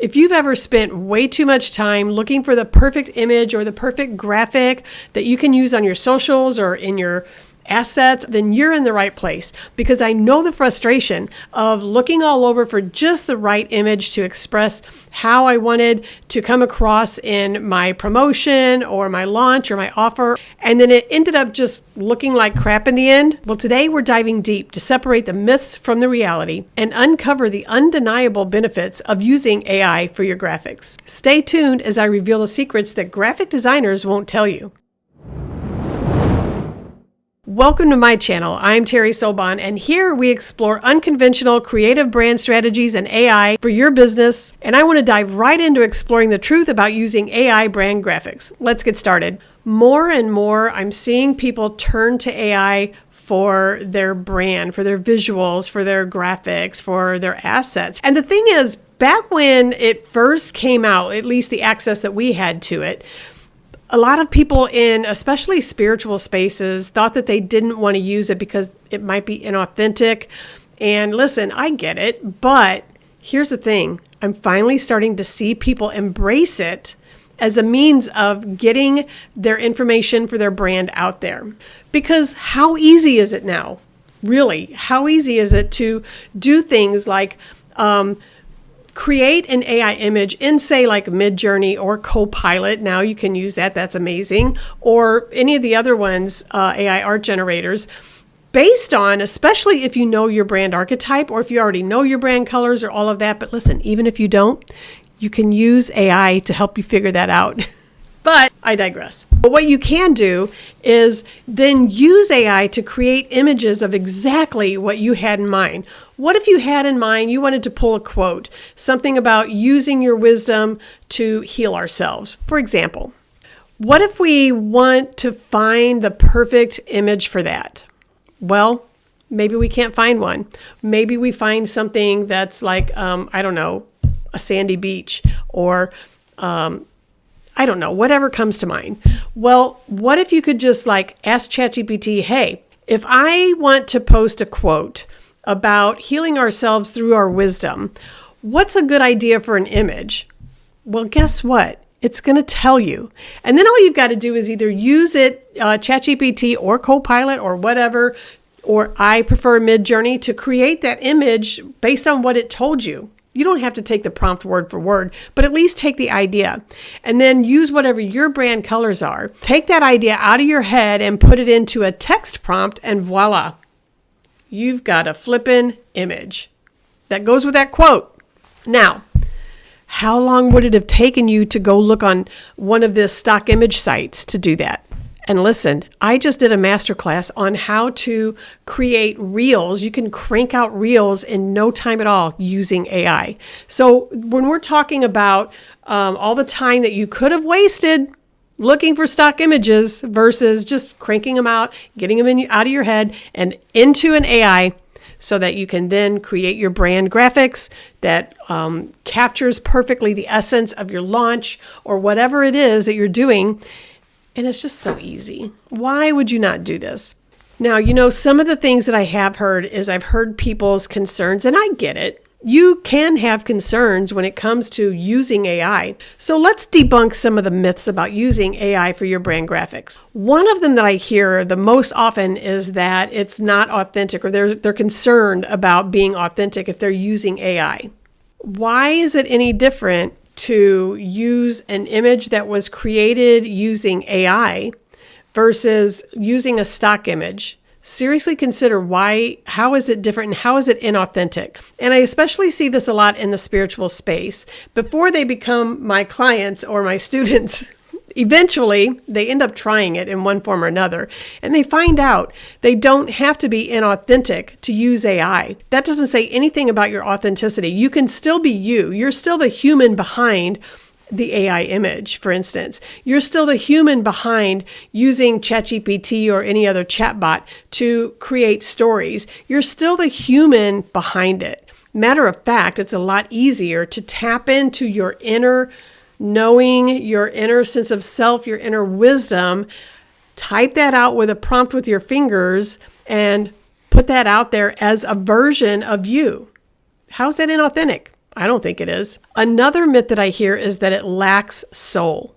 If you've ever spent way too much time looking for the perfect image or the perfect graphic that you can use on your socials or in your assets, then you're in the right place, because I know the frustration of looking all over for just the right image to express how I wanted to come across in my promotion or my launch or my offer, and then it ended up just looking like crap in the end. Well, today we're diving deep to separate the myths from the reality and uncover the undeniable benefits of using AI for your graphics. Stay tuned as I reveal the secrets that graphic designers won't tell you. Welcome to my channel. I'm Terry Sobon, and here we explore unconventional creative brand strategies and AI for your business. And I want to dive right into exploring the truth about using AI brand graphics. Let's get started. More and more, I'm seeing people turn to AI for their brand, for their visuals, for their graphics, for their assets. And the thing is, back when it first came out, at least the access that we had to it, a lot of people in especially spiritual spaces thought that they didn't want to use it because it might be inauthentic. And listen, I get it, but here's the thing. I'm finally starting to see people embrace it as a means of getting their information for their brand out there. Because how easy is it now? Really, how easy is it to do things like create an AI image in, say, like Midjourney or Copilot. Now you can use that. That's amazing. Or any of the other ones, AI art generators, based on, especially if you know your brand archetype or if you already know your brand colors or all of that. But listen, even if you don't, you can use AI to help you figure that out. But I digress. But what you can do is then use AI to create images of exactly what you had in mind. What if you had in mind, you wanted to pull a quote, something about using your wisdom to heal ourselves? For example, what if we want to find the perfect image for that? Well, maybe we can't find one. Maybe we find something that's like, I don't know, a sandy beach or, I don't know, whatever comes to mind. Well, what if you could just like ask ChatGPT, hey, if I want to post a quote about healing ourselves through our wisdom, what's a good idea for an image? Well, guess what? It's going to tell you. And then all you've got to do is either use it, ChatGPT or Copilot or whatever, or I prefer Midjourney, to create that image based on what it told you. You don't have to take the prompt word for word, but at least take the idea and then use whatever your brand colors are. Take that idea out of your head and put it into a text prompt, and voila, you've got a flippin' image that goes with that quote. Now, how long would it have taken you to go look on one of the stock image sites to do that? And listen, I just did a masterclass on how to create reels. You can crank out reels in no time at all using AI. So when we're talking about all the time that you could have wasted looking for stock images versus just cranking them out, getting them out of your head and into an AI so that you can then create your brand graphics that captures perfectly the essence of your launch or whatever it is that you're doing. And it's just so easy. Why would you not do this? Now, you know, some of the things that I have heard is I've heard people's concerns, and I get it. You can have concerns when it comes to using AI. So let's debunk some of the myths about using AI for your brand graphics. One of them that I hear the most often is that it's not authentic, or they're concerned about being authentic if they're using AI. Why is it any different to use an image that was created using AI versus using a stock image? Seriously consider how is it different and how is it inauthentic? And I especially see this a lot in the spiritual space. Before they become my clients or my students, eventually they end up trying it in one form or another, and they find out they don't have to be inauthentic to use AI. That doesn't say anything about your authenticity. You can still be you. You're still the human behind the AI image, for instance. You're still the human behind using ChatGPT or any other chatbot to create stories. You're still the human behind it. Matter of fact, it's a lot easier to tap into your inner knowing, your inner sense of self, your inner wisdom. Type that out with a prompt with your fingers and put that out there as a version of you. How's that inauthentic? I don't think it is. Another myth that I hear is that it lacks soul.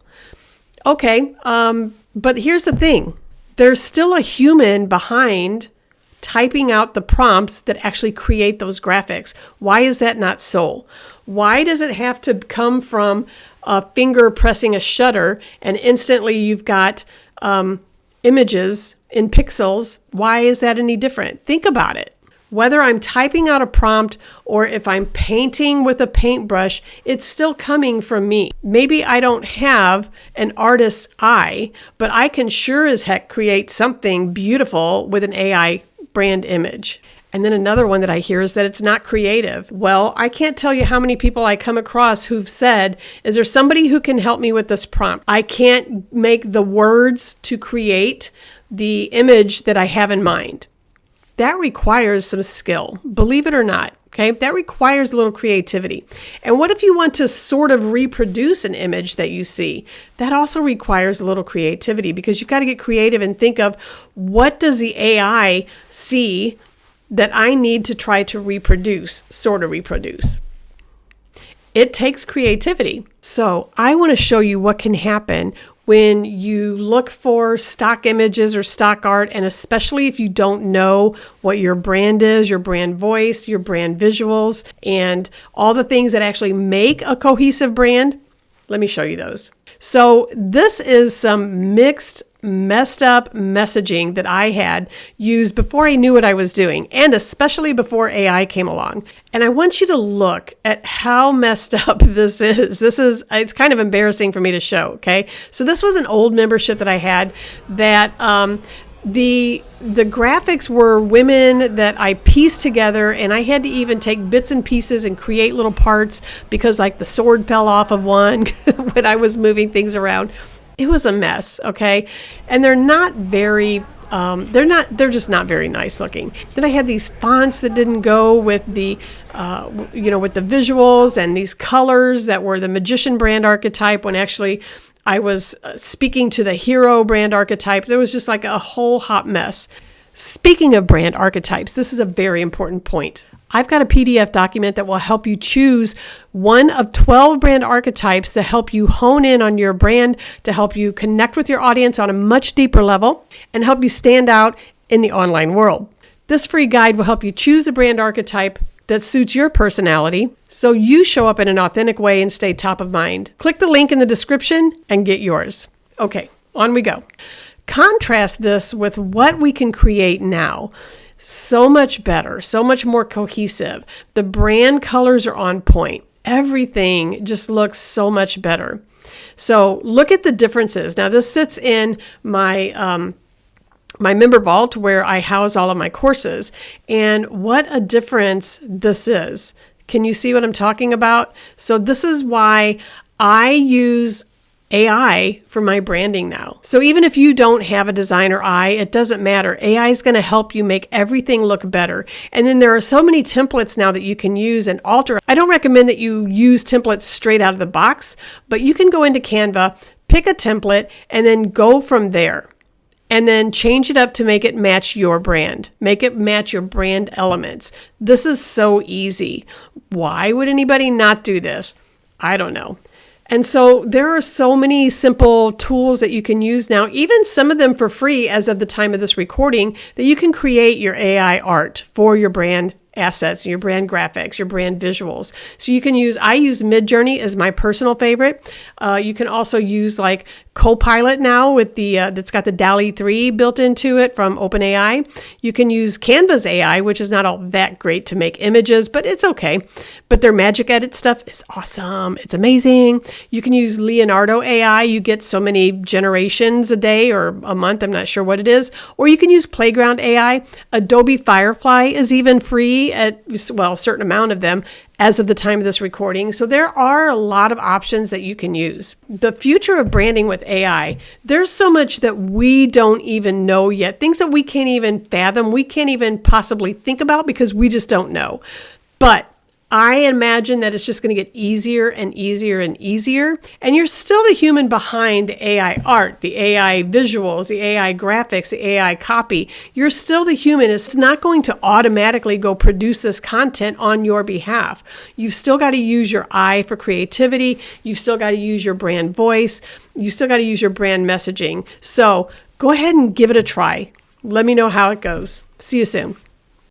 Okay, but here's the thing. There's still a human behind typing out the prompts that actually create those graphics. Why is that not soul? Why does it have to come from a finger pressing a shutter and instantly you've got images in pixels? Why is that any different? Think about it. Whether I'm typing out a prompt or if I'm painting with a paintbrush, it's still coming from me. Maybe I don't have an artist's eye, but I can sure as heck create something beautiful with an AI brand image. And then another one that I hear is that it's not creative. Well, I can't tell you how many people I come across who've said, is there somebody who can help me with this prompt? I can't make the words to create the image that I have in mind. That requires some skill, believe it or not, okay? That requires a little creativity. And what if you want to sort of reproduce an image that you see? That also requires a little creativity because you've got to get creative and think of what does the AI see that I need to try to reproduce, sort of reproduce. It takes creativity. So I want to show you what can happen when you look for stock images or stock art, and especially if you don't know what your brand is, your brand voice, your brand visuals, and all the things that actually make a cohesive brand. Let me show you those. So this is some messed up messaging that I had used before I knew what I was doing, and especially before AI came along. And I want you to look at how messed up this is. It's kind of embarrassing for me to show, okay? So this was an old membership that I had that the graphics were women that I pieced together, and I had to even take bits and pieces and create little parts because like the sword fell off of one when I was moving things around. It was a mess, okay? And they're not very, they're just not very nice looking. Then I had these fonts that didn't go with the, with the visuals, and these colors that were the magician brand archetype when actually I was speaking to the hero brand archetype. There was just like a whole hot mess. Speaking of brand archetypes, this is a very important point. I've got a PDF document that will help you choose one of 12 brand archetypes to help you hone in on your brand, to help you connect with your audience on a much deeper level, and help you stand out in the online world. This free guide will help you choose the brand archetype that suits your personality so you show up in an authentic way and stay top of mind. Click the link in the description and get yours. Okay, on we go. Contrast this with what we can create now. So much better, so much more cohesive. The brand colors are on point. Everything just looks so much better. So look at the differences. Now this sits in my my member vault where I house all of my courses, and what a difference this is. Can you see what I'm talking about? So this is why I use AI for my branding now. So even if you don't have a designer eye, it doesn't matter. AI is going to help you make everything look better. And then there are so many templates now that you can use and alter. I don't recommend that you use templates straight out of the box, but you can go into Canva, pick a template, and then go from there. And then change it up to make it match your brand. Make it match your brand elements. This is so easy. Why would anybody not do this? I don't know. And so there are so many simple tools that you can use now, even some of them for free as of the time of this recording, that you can create your AI art for your brand assets, your brand graphics, your brand visuals. So you can I use Midjourney as my personal favorite. You can also use like Copilot now with that's got the DALL-E 3 built into it from OpenAI. You can use Canva's AI, which is not all that great to make images, but it's okay. But their Magic Edit stuff is awesome. It's amazing. You can use Leonardo AI. You get so many generations a day or a month. I'm not sure what it is. Or you can use Playground AI. Adobe Firefly is even free at, well, a certain amount of them as of the time of this recording. So there are a lot of options that you can use. The future of branding with AI, there's so much that we don't even know yet. Things that we can't even fathom, we can't even possibly think about because we just don't know. But I imagine that it's just going to get easier and easier and easier. And you're still the human behind the AI art, the AI visuals, the AI graphics, the AI copy. You're still the human. It's not going to automatically go produce this content on your behalf. You've still got to use your eye for creativity. You've still got to use your brand voice. You still got to use your brand messaging. So go ahead and give it a try. Let me know how it goes. See you soon.